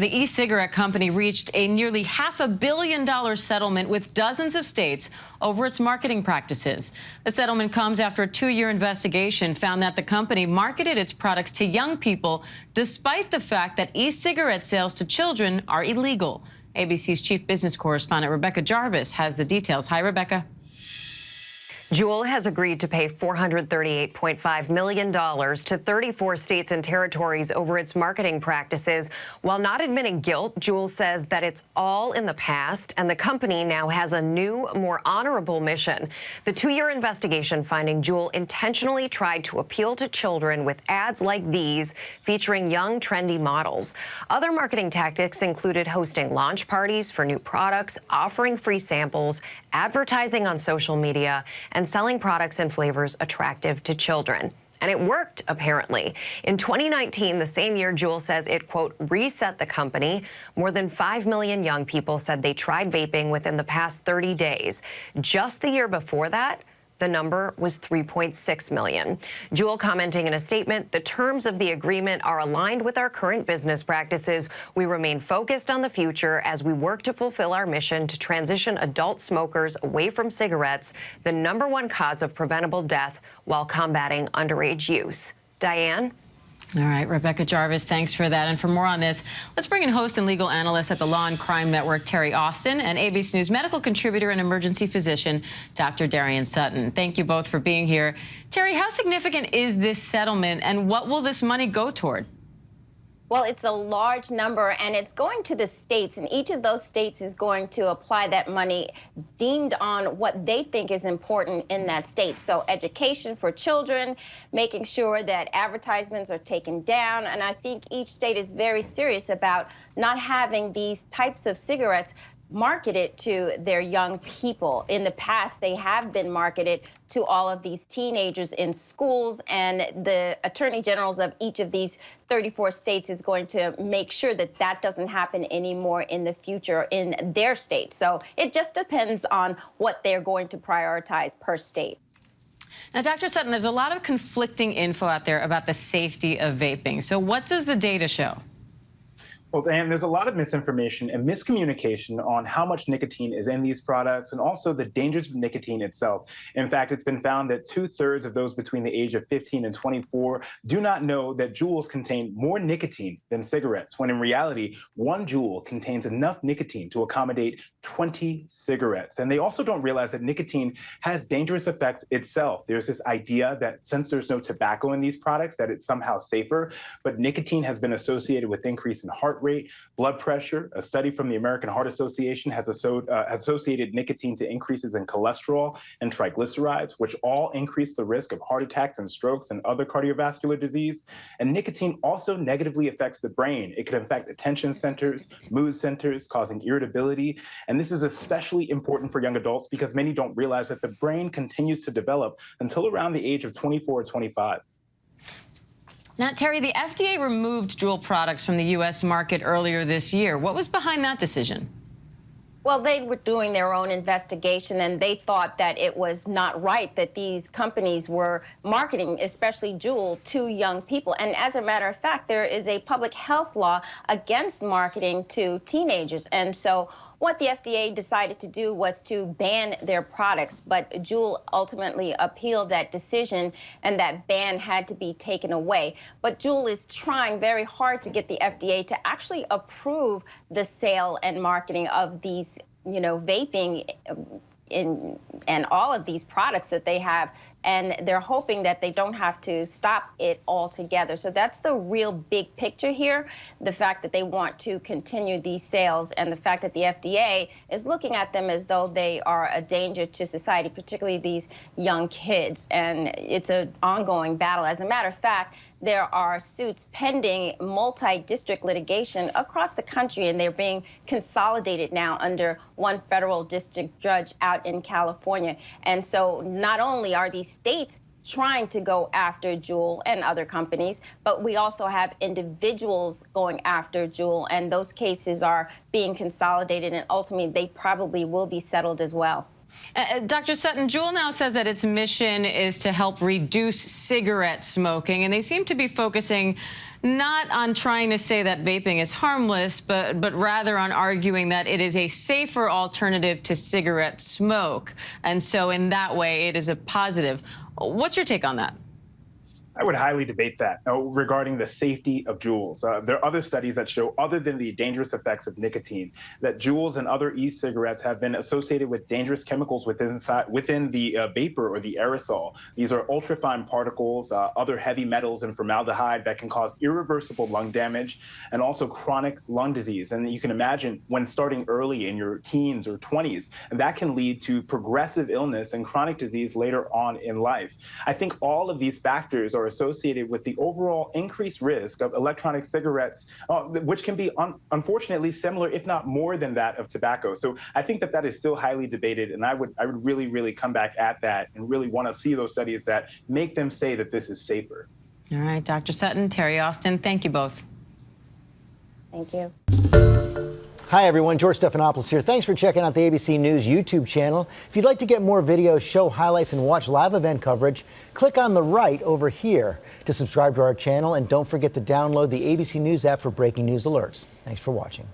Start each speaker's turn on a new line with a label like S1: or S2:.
S1: The e-cigarette company reached a nearly $500 million settlement with dozens of states over its marketing practices. The settlement comes after a 2-year investigation found that the company marketed its products to young people despite the fact that e-cigarette sales to children are illegal. ABC's chief business correspondent Rebecca Jarvis has the details. Hi, Rebecca.
S2: JUUL has agreed to pay $438.5 million to 34 states and territories over its marketing practices. While not admitting guilt, JUUL says that it's all in the past, and the company now has a new, more honorable mission. The 2-year investigation finding JUUL intentionally tried to appeal to children with ads like these, featuring young, trendy models. Other marketing tactics included hosting launch parties for new products, offering free samples, advertising on social media, and selling products and flavors attractive to children. And it worked, apparently. In 2019, the same year, JUUL says it, quote, reset the company. More than 5 million young people said they tried vaping within the past 30 days. Just the year before that, the number was 3.6 million. JUUL commenting in a statement, the terms of the agreement are aligned with our current business practices. We remain focused on the future as we work to fulfill our mission to transition adult smokers away from cigarettes, the #1 cause of preventable death, while combating underage use. Diane?
S1: All right, Rebecca Jarvis, thanks for that. And for more on this, let's bring in host and legal analyst at the Law and Crime Network, Terry Austin, and ABC News medical contributor and emergency physician, Dr. Darian Sutton. Thank you both for being here. Terry, how significant is this settlement, and what will this money go toward?
S3: Well, it's a large number, and it's going to the states, and each of those states is going to apply that money deemed on what they think is important in that state. So education for children, making sure that advertisements are taken down, and I think each state is very serious about not having these types of cigarettes marketed to their young people. In the past, they have been marketed to all of these teenagers in schools, and the attorney generals of each of these 34 states is going to make sure that that doesn't happen anymore in the future in their state. So it just depends on what they're going to prioritize per state.
S1: Now, Dr. Sutton, there's a lot of conflicting info out there about the safety of vaping. So what does the data show?
S4: Well, Dan, there's a lot of misinformation and miscommunication on how much nicotine is in these products and also the dangers of nicotine itself. In fact, it's been found that 2/3 of those between the age of 15 and 24 do not know that JUULs contain more nicotine than cigarettes, when in reality, 1 JUUL contains enough nicotine to accommodate 20 cigarettes. And they also don't realize that nicotine has dangerous effects itself. There's this idea that since there's no tobacco in these products, that it's somehow safer, but nicotine has been associated with increase in heart rate, blood pressure. A study from the American Heart Association has associated nicotine to increases in cholesterol and triglycerides, which all increase the risk of heart attacks and strokes and other cardiovascular disease. And nicotine also negatively affects the brain. It can affect attention centers, mood centers, causing irritability. And this is especially important for young adults because many don't realize that the brain continues to develop until around the age of 24 or 25.
S1: Now, Terry, the FDA removed JUUL products from the U.S. market earlier this year. What was behind that decision?
S3: Well, they were doing their own investigation, and they thought that it was not right that these companies were marketing, especially JUUL, to young people. And as a matter of fact, there is a public health law against marketing to teenagers. And so what the FDA decided to do was to ban their products, but JUUL ultimately appealed that decision, and that ban had to be taken away. But JUUL is trying very hard to get the FDA to actually approve the sale and marketing of these, vaping and all of these products that they have, and they're hoping that they don't have to stop it altogether. So that's the real big picture here, the fact that they want to continue these sales and the fact that the FDA is looking at them as though they are a danger to society, particularly these young kids. And it's an ongoing battle. As a matter of fact, there are suits pending, multi-district litigation across the country, and they're being consolidated now under one federal district judge out in California. And so not only are these states trying to go after JUUL and other companies, but we also have individuals going after JUUL, and those cases are being consolidated, and ultimately they probably will be settled as well.
S1: Dr. Sutton, JUUL now says that its mission is to help reduce cigarette smoking, and they seem to be focusing not on trying to say that vaping is harmless, but rather on arguing that it is a safer alternative to cigarette smoke. And so in that way, it is a positive. What's your take on that?
S4: I would highly debate that regarding the safety of JUULs. There are other studies that show, other than the dangerous effects of nicotine, that JUULs and other e-cigarettes have been associated with dangerous chemicals within the vapor or the aerosol. These are ultrafine particles, other heavy metals and formaldehyde that can cause irreversible lung damage and also chronic lung disease. And you can imagine when starting early in your teens or 20s, that can lead to progressive illness and chronic disease later on in life. I think all of these factors are associated with the overall increased risk of electronic cigarettes, which can be unfortunately similar, if not more than that of tobacco. So I think that is still highly debated, and I would really, really come back at that and really want to see those studies that make them say that this is safer.
S1: All right, Dr. Sutton, Terry Austin, thank you both.
S3: Thank you.
S5: Hi, everyone. George Stephanopoulos here. Thanks for checking out the ABC News YouTube channel. If you'd like to get more videos, show highlights, and watch live event coverage, click on the right over here to subscribe to our channel. And don't forget to download the ABC News app for breaking news alerts. Thanks for watching.